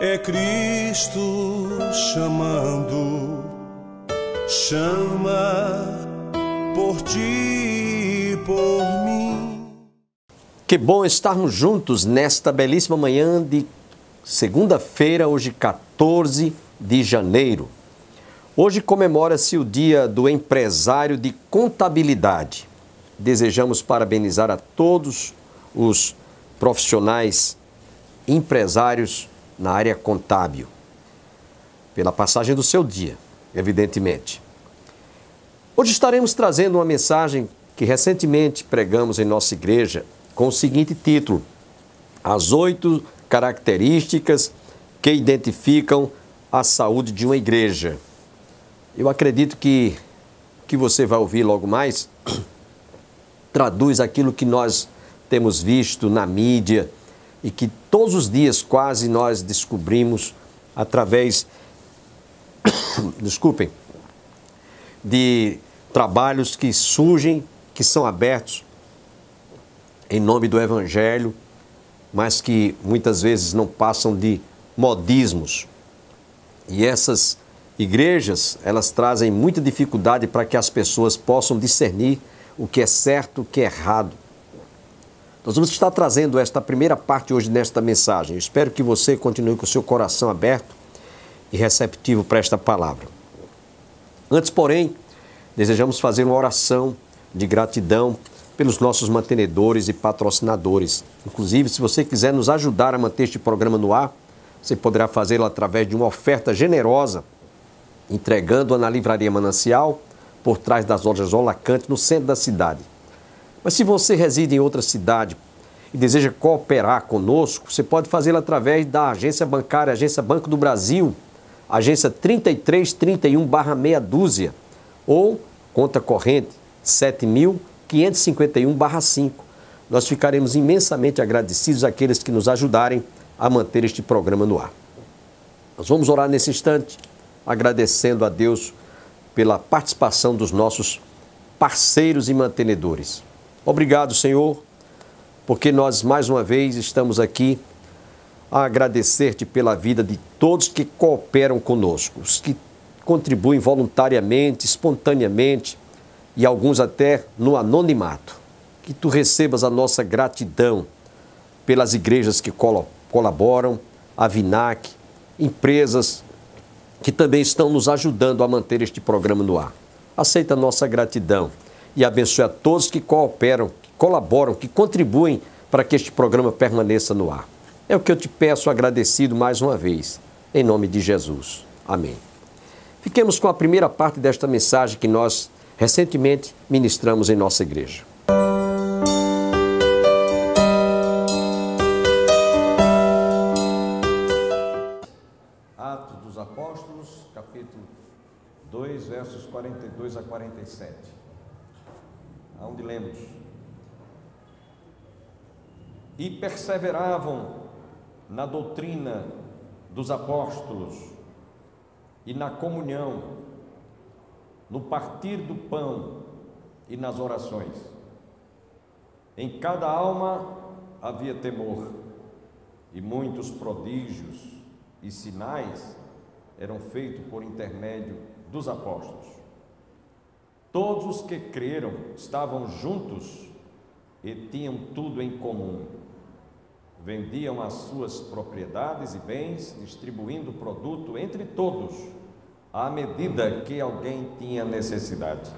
É Cristo chamando, chama por ti e por mim. Que bom estarmos juntos nesta belíssima manhã de segunda-feira, hoje 14 de janeiro. Hoje comemora-se o Dia do Empresário de Contabilidade. Desejamos parabenizar a todos os profissionais empresários na área contábil, pela passagem do seu dia, evidentemente. Hoje estaremos trazendo uma mensagem que recentemente pregamos em nossa igreja com o seguinte título: As 8 características que identificam a saúde de uma igreja. Eu acredito que você vai ouvir logo mais traduz aquilo que nós temos visto na mídia e que todos os dias quase nós descobrimos através, de trabalhos que surgem, que são abertos em nome do Evangelho, mas que muitas vezes não passam de modismos. E essas igrejas, elas trazem muita dificuldade para que as pessoas possam discernir o que é certo, o que é errado. Nós vamos estar trazendo esta primeira parte hoje nesta mensagem. Eu espero que você continue com o seu coração aberto e receptivo para esta palavra. Antes, porém, desejamos fazer uma oração de gratidão pelos nossos mantenedores e patrocinadores. Inclusive, se você quiser nos ajudar a manter este programa no ar, você poderá fazê-lo através de uma oferta generosa, entregando-a na Livraria Manancial, por trás das lojas Olacante, no centro da cidade. Mas se você reside em outra cidade e deseja cooperar conosco, você pode fazê-lo através da agência bancária, Agência Banco do Brasil, agência 3331/meia dúzia, ou conta corrente 7.551/5. Nós ficaremos imensamente agradecidos àqueles que nos ajudarem a manter este programa no ar. Nós vamos orar nesse instante, agradecendo a Deus pela participação dos nossos parceiros e mantenedores. Obrigado, Senhor, porque nós mais uma vez estamos aqui a agradecer-te pela vida de todos que cooperam conosco, os que contribuem voluntariamente, espontaneamente e alguns até no anonimato. Que tu recebas a nossa gratidão pelas igrejas que colaboram, a Vinac, empresas que também estão nos ajudando a manter este programa no ar. Aceita a nossa gratidão e abençoe a todos que cooperam, que colaboram, que contribuem para que este programa permaneça no ar. É o que eu te peço, agradecido mais uma vez, em nome de Jesus. Amém. Fiquemos com a primeira parte desta mensagem que nós recentemente ministramos em nossa igreja. Atos dos Apóstolos, capítulo 2, versos 42 a 47. Aonde lemos: E perseveravam na doutrina dos apóstolos e na comunhão, no partir do pão e nas orações. Em cada alma havia temor, e muitos prodígios e sinais eram feitos por intermédio dos apóstolos. Todos os que creram estavam juntos e tinham tudo em comum. Vendiam as suas propriedades e bens, distribuindo o produto entre todos, à medida que alguém tinha necessidade.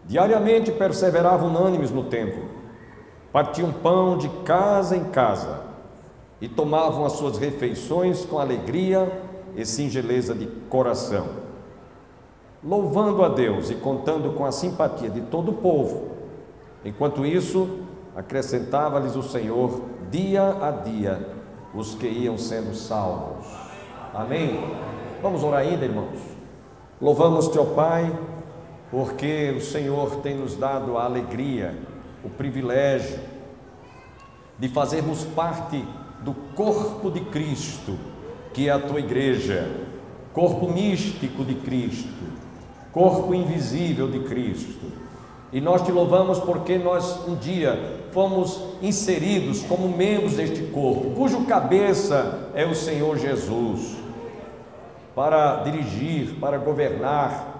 Diariamente perseveravam unânimes no templo, partiam pão de casa em casa e tomavam as suas refeições com alegria e singeleza de coração, louvando a Deus e contando com a simpatia de todo o povo. Enquanto isso, acrescentava-lhes o Senhor dia a dia os que iam sendo salvos. Amém? Vamos orar ainda, irmãos. Louvamos-te, ó Pai, porque o Senhor tem nos dado a alegria, o privilégio de fazermos parte do corpo de Cristo, que é a tua igreja, corpo místico de Cristo, corpo invisível de Cristo. E nós te louvamos porque nós um dia fomos inseridos como membros deste corpo, cujo cabeça é o Senhor Jesus, para dirigir, para governar,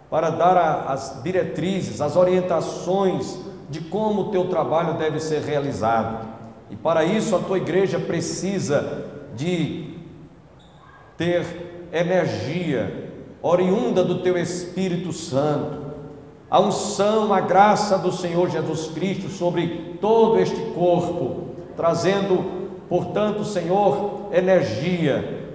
para dar as diretrizes, as orientações de como o teu trabalho deve ser realizado. E para isso a tua igreja precisa de ter energia oriunda do teu Espírito Santo, a unção, a graça do Senhor Jesus Cristo sobre todo este corpo, trazendo, portanto, Senhor, energia,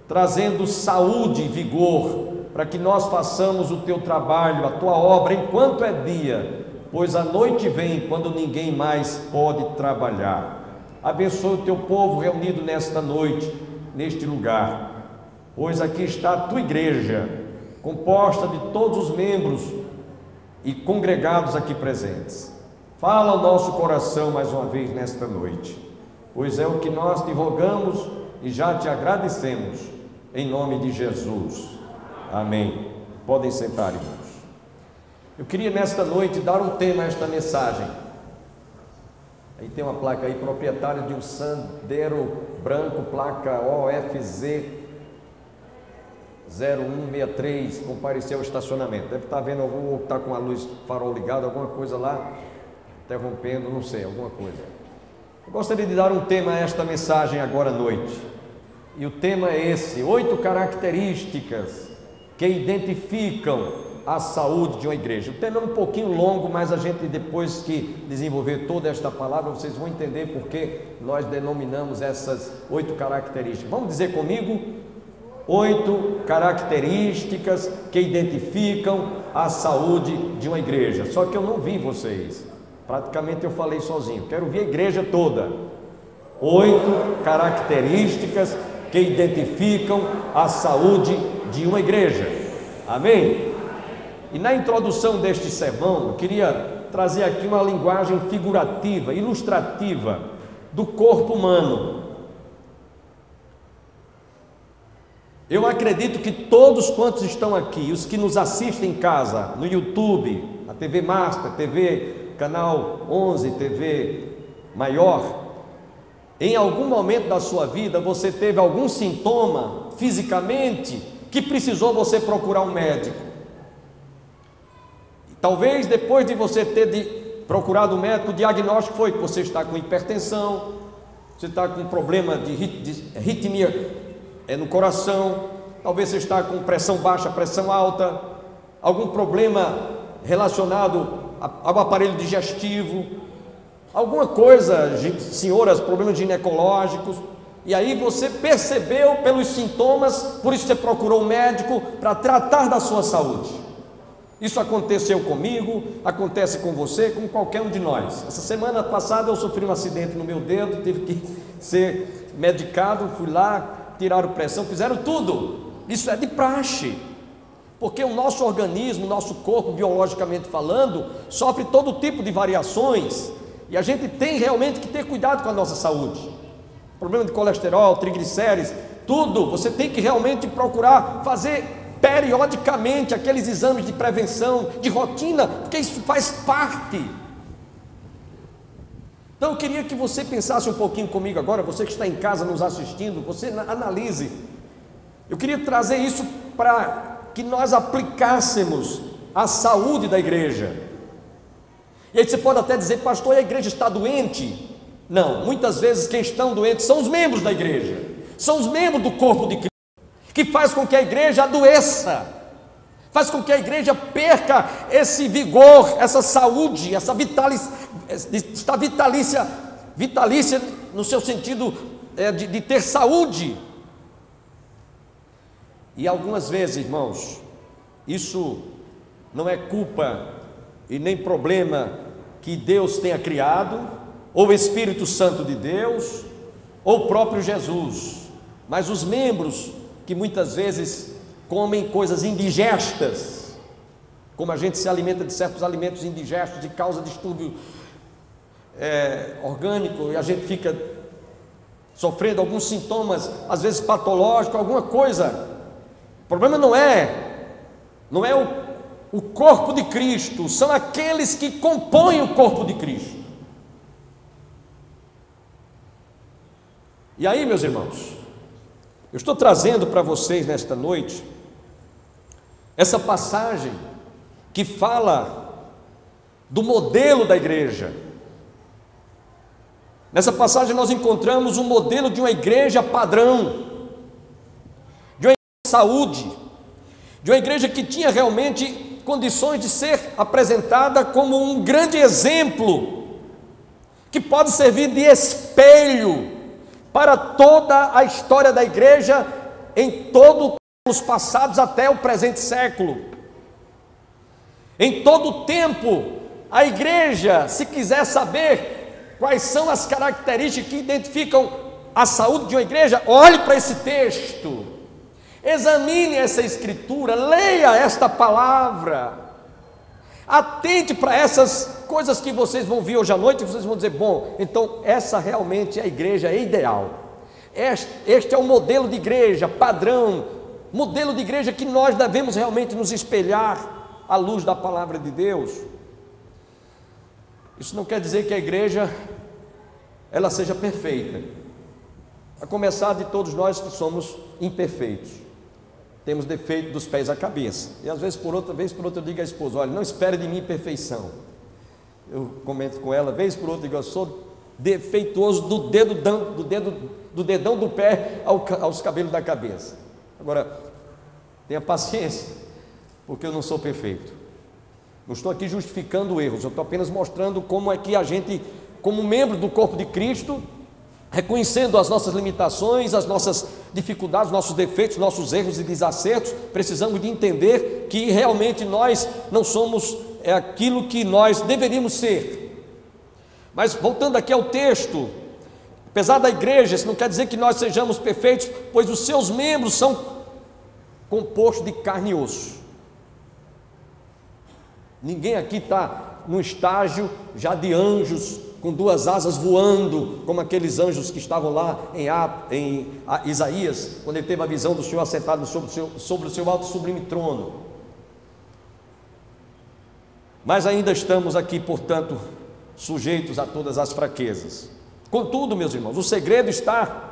trazendo saúde e vigor, para que nós façamos o teu trabalho, a tua obra, enquanto é dia, pois a noite vem quando ninguém mais pode trabalhar. Abençoe o teu povo reunido nesta noite, neste lugar, pois aqui está a tua igreja, composta de todos os membros e congregados aqui presentes. Fala ao nosso coração mais uma vez nesta noite, pois é o que nós te rogamos e já te agradecemos, em nome de Jesus. Amém. Podem sentar, irmãos. Eu queria nesta noite dar um tema a esta mensagem. Aí tem uma placa aí, proprietário de um Sandero branco, placa OFZ 0163, compareceu ao estacionamento. Deve estar vendo algum, está com a luz farol ligado, alguma coisa lá, interrompendo, não sei, alguma coisa. Eu gostaria de dar um tema a esta mensagem agora à noite. E o tema é esse: 8 características que identificam a saúde de uma igreja. O tema é um pouquinho longo, mas a gente, depois que desenvolver toda esta palavra, vocês vão entender por que nós denominamos essas 8 características. Vamos dizer comigo? 8 características que identificam a saúde de uma igreja. Só que eu não vi vocês, praticamente eu falei sozinho, quero ver a igreja toda. 8 características que identificam a saúde de uma igreja. Amém? E na introdução deste sermão, eu queria trazer aqui uma linguagem figurativa, ilustrativa do corpo humano. Eu acredito que todos quantos estão aqui, os que nos assistem em casa, no YouTube, na TV Master, TV Canal 11, TV Maior, em algum momento da sua vida você teve algum sintoma fisicamente que precisou você procurar um médico. E talvez depois de você ter procurado um médico, o diagnóstico foi que você está com hipertensão, você está com problema de arritmia no coração, talvez você está com pressão baixa, pressão alta, algum problema relacionado ao aparelho digestivo, alguma coisa, senhoras, problemas ginecológicos, e aí você percebeu pelos sintomas, por isso você procurou um médico para tratar da sua saúde. Isso aconteceu comigo, acontece com você, com qualquer um de nós. Essa semana passada eu sofri um acidente no meu dedo, tive que ser medicado, fui lá, tiraram pressão, fizeram tudo. Isso é de praxe, porque o nosso organismo, o nosso corpo, biologicamente falando, sofre todo tipo de variações, e a gente tem realmente que ter cuidado com a nossa saúde. Problema de colesterol, triglicérides, tudo, você tem que realmente procurar fazer periodicamente aqueles exames de prevenção, de rotina, porque isso faz parte. Então eu queria que você pensasse um pouquinho comigo agora, você que está em casa nos assistindo, você analise. Eu queria trazer isso para que nós aplicássemos a saúde da igreja. E aí você pode até dizer, pastor, a igreja está doente? Não, muitas vezes quem estão doentes são os membros da igreja, são os membros do corpo de Cristo, que faz com que a igreja adoeça, faz com que a igreja perca esse vigor, essa saúde, essa vitalícia no seu sentido de ter saúde. E algumas vezes, irmãos, isso não é culpa e nem problema que Deus tenha criado, ou o Espírito Santo de Deus, ou o próprio Jesus, mas os membros que muitas vezes comem coisas indigestas, como a gente se alimenta de certos alimentos indigestos e causa distúrbio orgânico, e a gente fica sofrendo alguns sintomas, às vezes patológicos, alguma coisa. O problema não é o corpo de Cristo, são aqueles que compõem o corpo de Cristo. E aí, meus irmãos, eu estou trazendo para vocês nesta noite essa passagem que fala do modelo da igreja. Nessa passagem nós encontramos um modelo de uma igreja padrão, de uma igreja de saúde, de uma igreja que tinha realmente condições de ser apresentada como um grande exemplo, que pode servir de espelho para toda a história da igreja em todos os passados até o presente século. Em todo o tempo, a igreja, se quiser saber quais são as características que identificam a saúde de uma igreja, olhe para esse texto, examine essa escritura, leia esta palavra, atente para essas coisas que vocês vão ver hoje à noite, e vocês vão dizer, bom, então essa realmente é a igreja ideal, este é o modelo de igreja padrão, modelo de igreja que nós devemos realmente nos espelhar à luz da palavra de Deus. Isso não quer dizer que a igreja ela seja perfeita, a começar de todos nós que somos imperfeitos, temos defeito dos pés à cabeça, e às vezes por outra eu digo à esposa, olha, não espere de mim perfeição. Eu comento com ela, vez por outra, digo, eu sou defeituoso do dedão do pé aos cabelos da cabeça. Agora, tenha paciência, porque eu não sou perfeito, não estou aqui justificando erros, eu estou apenas mostrando como é que a gente, como membro do corpo de Cristo, reconhecendo as nossas limitações, as nossas dificuldades, nossos defeitos, nossos erros e desacertos, precisamos de entender que realmente nós não somos aquilo que nós deveríamos ser. Mas voltando aqui ao texto, apesar da igreja, isso não quer dizer que nós sejamos perfeitos, pois os seus membros são compostos de carne e osso. Ninguém aqui está no estágio já de anjos com duas asas voando, como aqueles anjos que estavam lá em Isaías, quando ele teve a visão do Senhor assentado sobre o seu alto e sublime trono. Mas ainda estamos aqui, portanto, sujeitos a todas as fraquezas. Contudo, meus irmãos, o segredo está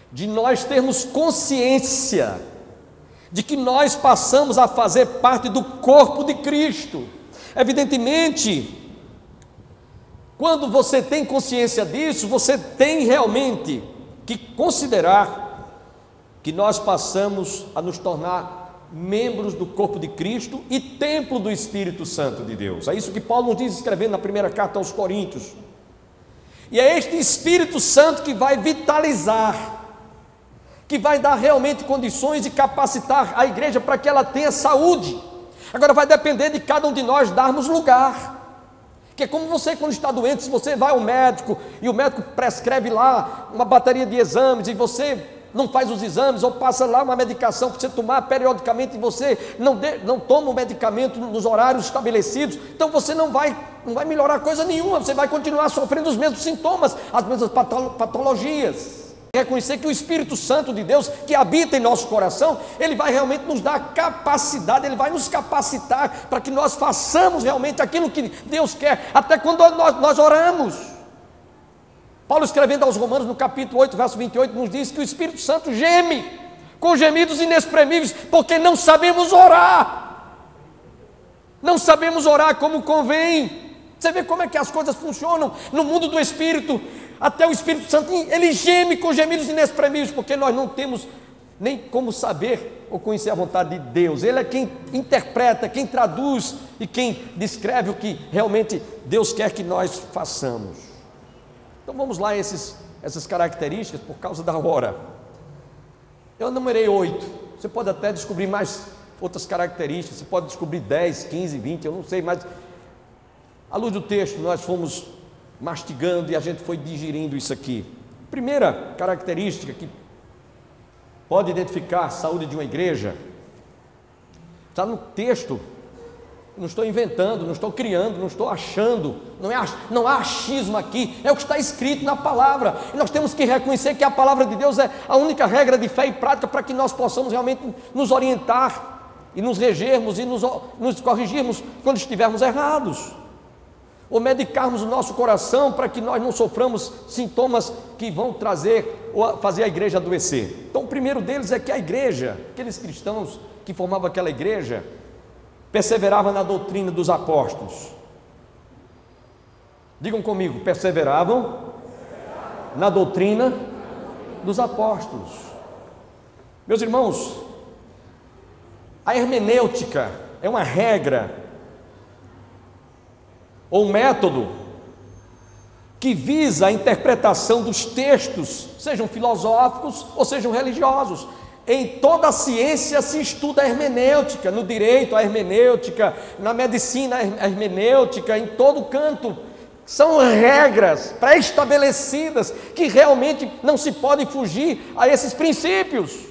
de nós termos consciência de que nós passamos a fazer parte do corpo de Cristo. Evidentemente, quando você tem consciência disso, você tem realmente que considerar que nós passamos a nos tornar membros do corpo de Cristo e templo do Espírito Santo de Deus. É isso que Paulo nos diz escrevendo na primeira carta aos Coríntios. E é este Espírito Santo que vai vitalizar, que vai dar realmente condições de capacitar a igreja para que ela tenha saúde. Agora vai depender de cada um de nós darmos lugar. Que é como você quando está doente, se você vai ao médico e o médico prescreve lá uma bateria de exames e você não faz os exames ou passa lá uma medicação para você tomar periodicamente e você não toma o medicamento nos horários estabelecidos, então você não vai melhorar coisa nenhuma, você vai continuar sofrendo os mesmos sintomas, as mesmas patologias. Reconhecer que o Espírito Santo de Deus que habita em nosso coração, ele vai realmente nos dar capacidade, ele vai nos capacitar para que nós façamos realmente aquilo que Deus quer, até quando nós oramos. Paulo escrevendo aos Romanos no capítulo 8, verso 28, nos diz que o Espírito Santo geme com gemidos inexprimíveis, porque não sabemos orar, não sabemos orar como convém. Você vê como é que as coisas funcionam no mundo do Espírito. Até o Espírito Santo, ele geme com gemidos inexprimíveis, porque nós não temos nem como saber ou conhecer a vontade de Deus. Ele é quem interpreta, quem traduz e quem descreve o que realmente Deus quer que nós façamos. Então vamos lá, essas características, por causa da hora. Eu numerei 8, você pode até descobrir mais outras características, você pode descobrir 10, 15, 20, eu não sei, mas à luz do texto nós fomos mastigando e a gente foi digerindo isso aqui. Primeira característica que pode identificar a saúde de uma igreja, está no texto, não estou inventando, não estou criando, não estou achando, não há achismo aqui, é o que está escrito na palavra, e nós temos que reconhecer que a palavra de Deus é a única regra de fé e prática para que nós possamos realmente nos orientar e nos regermos e nos corrigirmos quando estivermos errados, ou medicarmos o nosso coração para que nós não soframos sintomas que vão trazer ou fazer a igreja adoecer. Então o primeiro deles é que a igreja, aqueles cristãos que formavam aquela igreja, perseveravam na doutrina dos apóstolos. Digam comigo, perseveravam na doutrina dos apóstolos. Meus irmãos, a hermenêutica é uma regra ou um método que visa a interpretação dos textos, sejam filosóficos ou sejam religiosos. Em toda a ciência se estuda a hermenêutica, no direito a hermenêutica, na medicina a hermenêutica, em todo canto. São regras pré-estabelecidas que realmente não se pode fugir a esses princípios.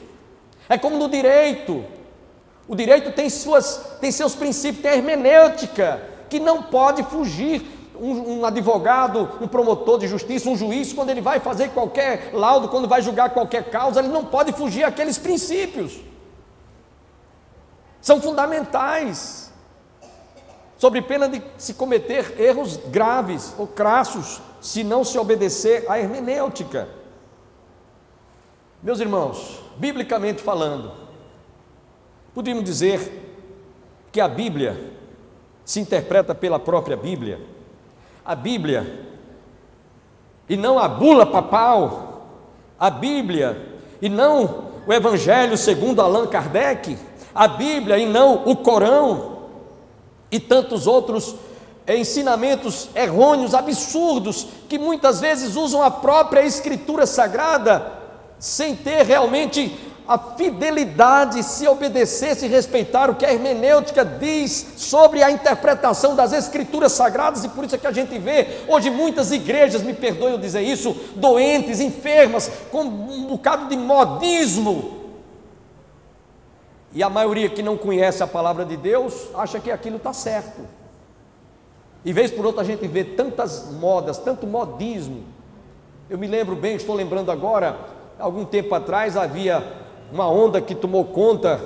É como no direito. O direito tem seus princípios, tem a hermenêutica, que não pode fugir. Um advogado, um promotor de justiça, um juiz, quando ele vai fazer qualquer laudo, quando vai julgar qualquer causa, ele não pode fugir àqueles princípios. São fundamentais, sob pena de se cometer erros graves ou crassos, se não se obedecer à hermenêutica. Meus irmãos, biblicamente falando, podemos dizer que a Bíblia se interpreta pela própria Bíblia. A Bíblia, e não a bula papal, a Bíblia, e não o Evangelho segundo Allan Kardec, a Bíblia, e não o Corão, e tantos outros ensinamentos errôneos, absurdos, que muitas vezes usam a própria Escritura Sagrada, sem ter realmente a fidelidade, se obedecer, se respeitar o que a hermenêutica diz sobre a interpretação das Escrituras Sagradas. E por isso é que a gente vê hoje muitas igrejas, me perdoe eu dizer isso, doentes, enfermas, com um bocado de modismo, e a maioria que não conhece a palavra de Deus acha que aquilo está certo, e vez por outra a gente vê tantas modas, tanto modismo. Eu me lembro bem, estou lembrando agora, algum tempo atrás havia uma onda que tomou conta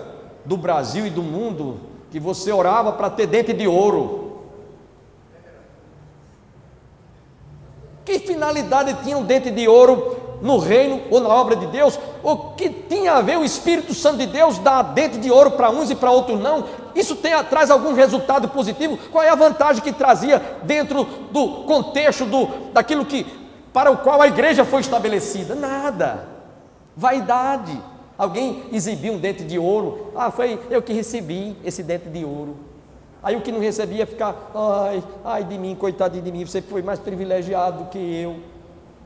do Brasil e do mundo, que você orava para ter dente de ouro. Que finalidade tinha um dente de ouro no reino ou na obra de Deus? O que tinha a ver o Espírito Santo de Deus dar dente de ouro para uns e para outros não? Isso traz algum resultado positivo? Qual é a vantagem que trazia dentro do contexto daquilo para o qual a igreja foi estabelecida? Nada. Vaidade. Alguém exibiu um dente de ouro, foi eu que recebi esse dente de ouro. Aí o que não recebia ficar, ai de mim, coitado de mim, você foi mais privilegiado do que eu.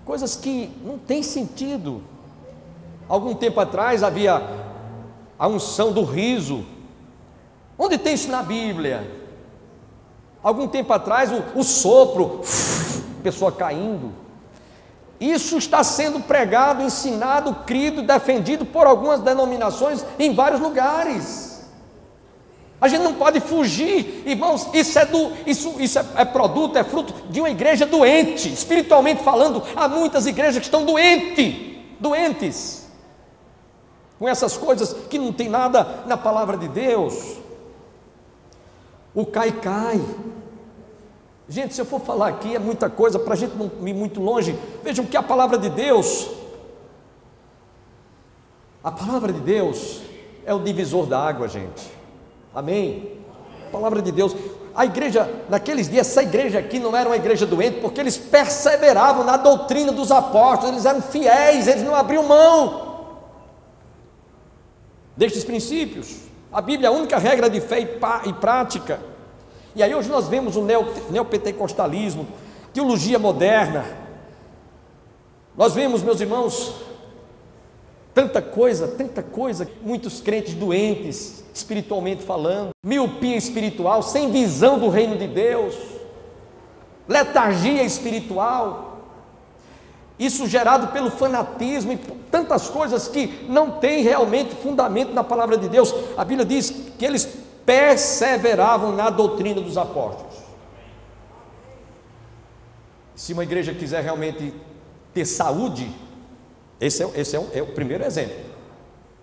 Coisas que não tem sentido. Algum tempo atrás havia a unção do riso. Onde tem isso na Bíblia? Algum tempo atrás o sopro, pessoa caindo. Isso está sendo pregado, ensinado, crido, defendido por algumas denominações em vários lugares. A gente não pode fugir, irmãos. Isso é produto, é fruto de uma igreja doente, espiritualmente falando. Há muitas igrejas que estão doentes, com essas coisas que não tem nada na palavra de Deus. O cai. Gente, se eu for falar aqui é muita coisa, para a gente não ir muito longe. Vejam que a palavra de Deus é o divisor da água, gente. Amém? A palavra de Deus. A igreja, naqueles dias, essa igreja aqui não era uma igreja doente, porque eles perseveravam na doutrina dos apóstolos, eles eram fiéis, eles não abriam mão destes princípios. A Bíblia é a única regra de fé e prática. E aí hoje nós vemos o neopentecostalismo, teologia moderna. Nós vemos, meus irmãos, tanta coisa, muitos crentes doentes, espiritualmente falando, miopia espiritual, sem visão do reino de Deus, letargia espiritual, isso gerado pelo fanatismo e tantas coisas que não tem realmente fundamento na palavra de Deus. A Bíblia diz que eles perseveravam na doutrina dos apóstolos. Se uma igreja quiser realmente ter saúde, esse é o primeiro exemplo.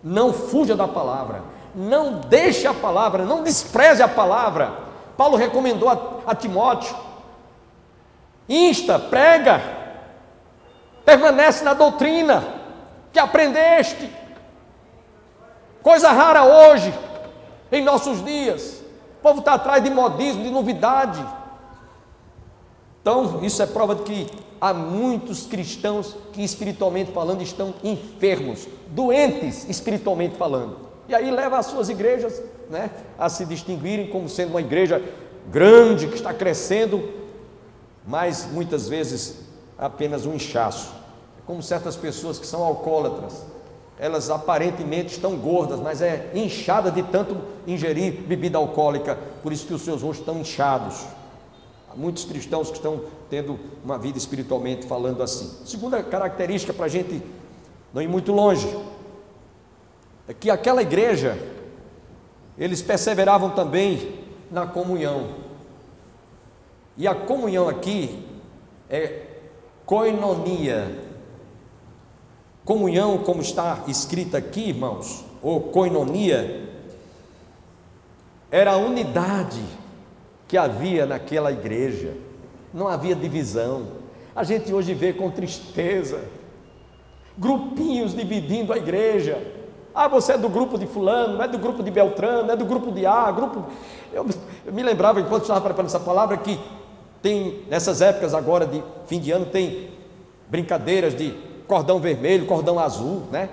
Não fuja da palavra, não deixe a palavra, não despreze a palavra. Paulo recomendou a Timóteo: insta, prega, permanece na doutrina que aprendeste. Coisa rara hoje, em nossos dias. O povo está atrás de modismo, de novidade. Então, isso é prova de que há muitos cristãos que, espiritualmente falando, estão enfermos, doentes espiritualmente falando. E aí leva as suas igrejas, né, a se distinguirem como sendo uma igreja grande, que está crescendo, mas muitas vezes apenas um inchaço. Como certas pessoas que são alcoólatras, elas aparentemente estão gordas, mas é inchada de tanto ingerir bebida alcoólica, por isso que os seus rostos estão inchados. Há muitos cristãos que estão tendo uma vida espiritualmente falando assim. Segunda característica, para a gente não ir muito longe, é que aquela igreja, eles perseveravam também na comunhão. E a comunhão aqui é koinonia. Comunhão, como está escrita aqui, irmãos, ou koinonia, era a unidade que havia naquela igreja. Não havia divisão. A gente hoje vê com tristeza grupinhos dividindo a igreja. Ah, você é do grupo de fulano, não é do grupo de Beltrano, não é do grupo de A, grupo... Eu me lembrava, enquanto estava preparando essa palavra, que tem, nessas épocas agora de fim de ano, tem brincadeiras de cordão vermelho, cordão azul, né?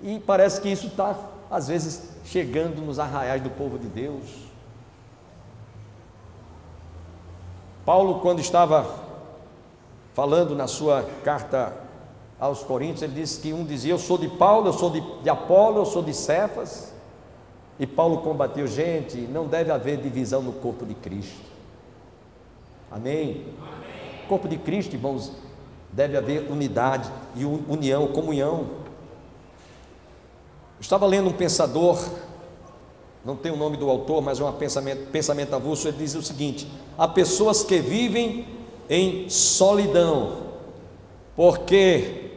E parece que isso está, às vezes, chegando nos arraiais do povo de Deus. Paulo, quando estava falando na sua carta aos Coríntios, ele disse que um dizia: eu sou de Paulo, eu sou de Apolo, eu sou de Cefas. E Paulo combateu: gente, não deve haver divisão no corpo de Cristo. Amém? No corpo de Cristo, irmãos, deve haver unidade e união, comunhão. Eu estava lendo um pensador, não tem o nome do autor, mas é um pensamento avulso. Ele diz o seguinte: há pessoas que vivem em solidão, porque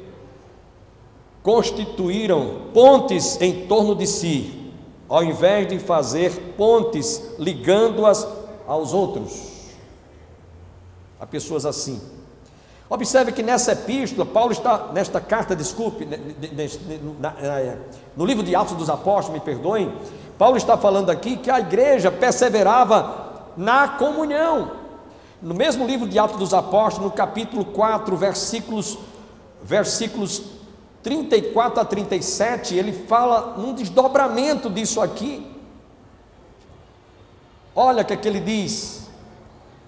constituíram pontes em torno de si, ao invés de fazer pontes ligando-as aos outros. Há pessoas assim. Observe que nessa epístola, Paulo está, nesta carta, desculpe, no livro de Atos dos Apóstolos, me perdoem, Paulo está falando aqui que a igreja perseverava na comunhão. No mesmo livro de Atos dos Apóstolos, no capítulo 4, versículos 34 a 37, ele fala um desdobramento disso aqui. Olha o que ele diz: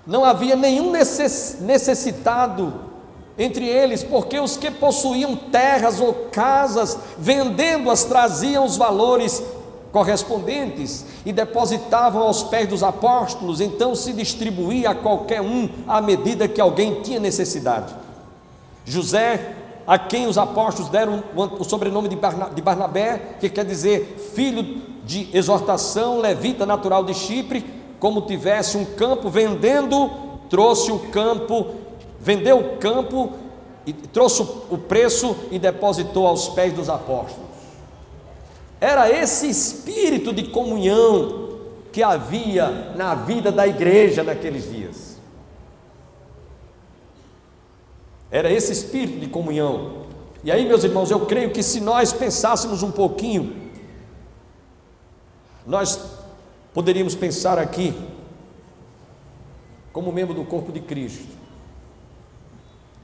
não havia nenhum necessitado entre eles, porque os que possuíam terras ou casas, vendendo-as, traziam os valores correspondentes e depositavam aos pés dos apóstolos. Então se distribuía a qualquer um à medida que alguém tinha necessidade. José, a quem os apóstolos deram o sobrenome de Barnabé, que quer dizer filho de exortação, levita natural de Chipre, como tivesse um campo, vendeu o campo e trouxe o preço e depositou aos pés dos apóstolos. Era esse espírito de comunhão que havia na vida da igreja naqueles dias. Era esse espírito de comunhão. E aí, meus irmãos, eu creio que se nós pensássemos um pouquinho, nós poderíamos pensar aqui, como membro do corpo de Cristo,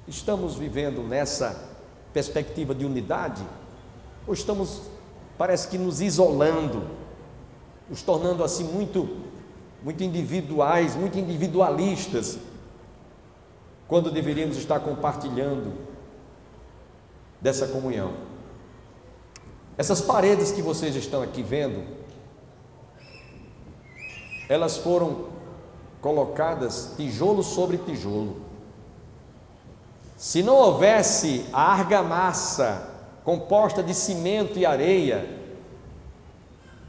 estamos vivendo nessa perspectiva de unidade, ou estamos, parece que, nos isolando, nos tornando assim muito individuais, muito individualistas, quando deveríamos estar compartilhando dessa comunhão? Essas paredes que vocês estão aqui vendo, elas foram colocadas tijolo sobre tijolo. Se não houvesse a argamassa composta de cimento e areia,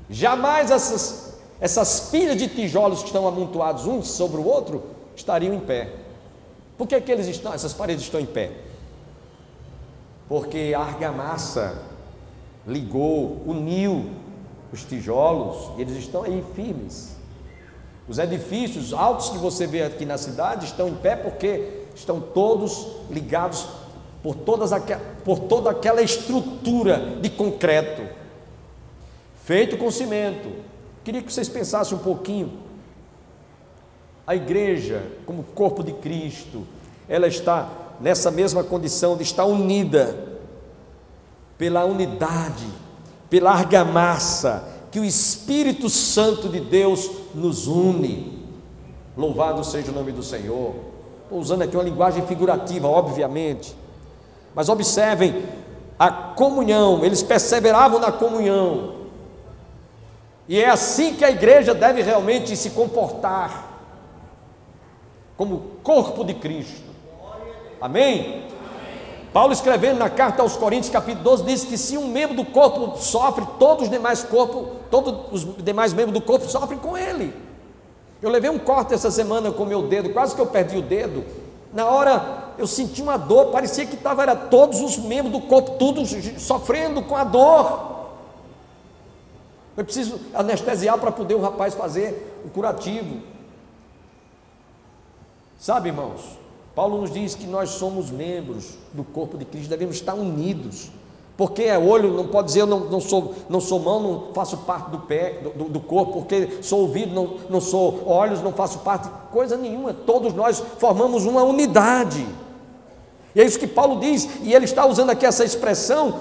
jamais essas pilhas de tijolos que estão amontoados uns sobre o outro estariam em pé. Por que essas paredes estão em pé? Porque a argamassa ligou, uniu os tijolos, e eles estão aí firmes. Os edifícios altos que você vê aqui na cidade estão em pé porque estão todos ligados por toda aquela estrutura de concreto, feito com cimento. Queria que vocês pensassem um pouquinho. A igreja, como corpo de Cristo, ela está nessa mesma condição de estar unida pela unidade, pela argamassa que o Espírito Santo de Deus nos une. Louvado seja o nome do Senhor. Estou usando aqui uma linguagem figurativa, obviamente, mas observem a comunhão. Eles perseveravam na comunhão, e é assim que a igreja deve realmente se comportar, como corpo de Cristo. Amém? Paulo, escrevendo na carta aos Coríntios, capítulo 12, diz que se um membro do corpo sofre, todos os demais membros do corpo sofrem com ele. Eu levei um corte essa semana com o meu dedo, quase que eu perdi o dedo. Na hora eu senti uma dor, parecia que era todos os membros do corpo, tudo sofrendo com a dor. Eu preciso anestesiar para poder o rapaz fazer o curativo. Sabe, irmãos, Paulo nos diz que nós somos membros do corpo de Cristo, devemos estar unidos. Porque é olho, não pode dizer eu não sou mão, não faço parte do pé, do corpo, porque sou ouvido, não sou olhos, não faço parte, coisa nenhuma. Todos nós formamos uma unidade. E é isso que Paulo diz, e ele está usando aqui essa expressão.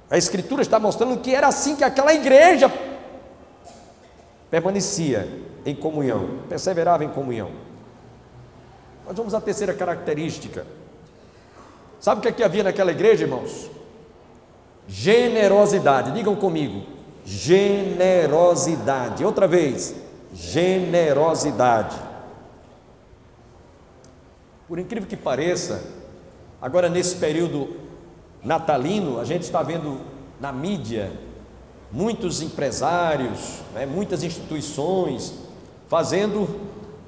A Escritura está mostrando que era assim que aquela igreja permanecia em comunhão, perseverava em comunhão. Nós vamos à terceira característica. Sabe o que havia naquela igreja, irmãos? Generosidade. Digam comigo: generosidade. Outra vez: generosidade. Por incrível que pareça, agora nesse período natalino, a gente está vendo na mídia muitos empresários, muitas instituições fazendo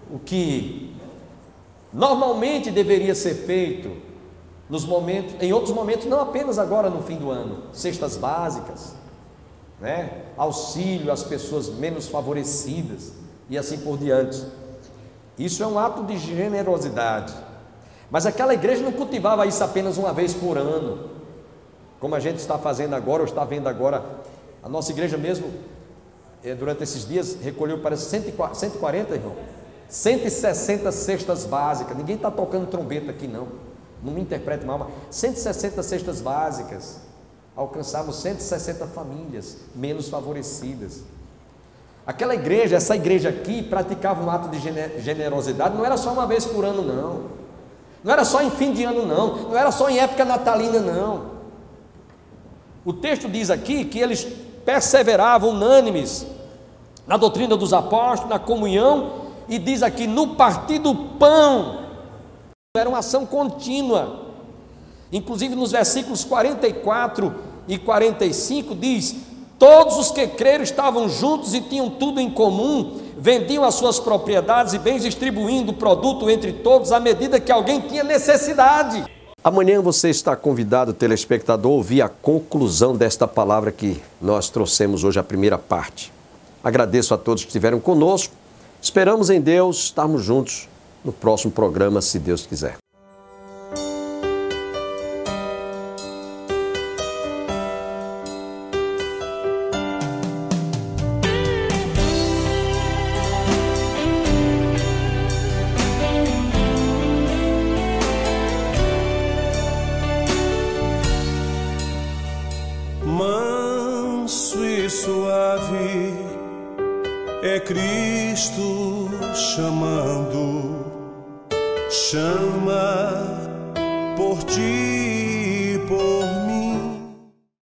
o que normalmente deveria ser feito em outros momentos, não apenas agora no fim do ano. Cestas básicas, auxílio às pessoas menos favorecidas e assim por diante. Isso é um ato de generosidade. Mas aquela igreja não cultivava isso apenas uma vez por ano, como a gente está fazendo agora, ou está vendo agora. A nossa igreja mesmo, durante esses dias, recolheu para 140, irmão, 160 cestas básicas. Ninguém está tocando trombeta aqui, não me interprete mal, mas 160 cestas básicas. Alcançamos 160 famílias menos favorecidas. Aquela igreja, essa igreja aqui, praticava um ato de generosidade. Não era só uma vez por ano, não era só em fim de ano, não era só em época natalina, não. O texto diz aqui que eles perseveravam unânimes na doutrina dos apóstolos, na comunhão, e diz aqui, no partir do pão. Era uma ação contínua. Inclusive nos versículos 44 e 45 diz: todos os que creram estavam juntos e tinham tudo em comum, vendiam as suas propriedades e bens, distribuindo o produto entre todos à medida que alguém tinha necessidade. Amanhã você está convidado, telespectador, a ouvir a conclusão desta palavra que nós trouxemos hoje, a primeira parte. Agradeço a todos que estiveram conosco. Esperamos em Deus estarmos juntos no próximo programa, se Deus quiser. Manso e suave é Cristo chamando, chama por ti e por mim.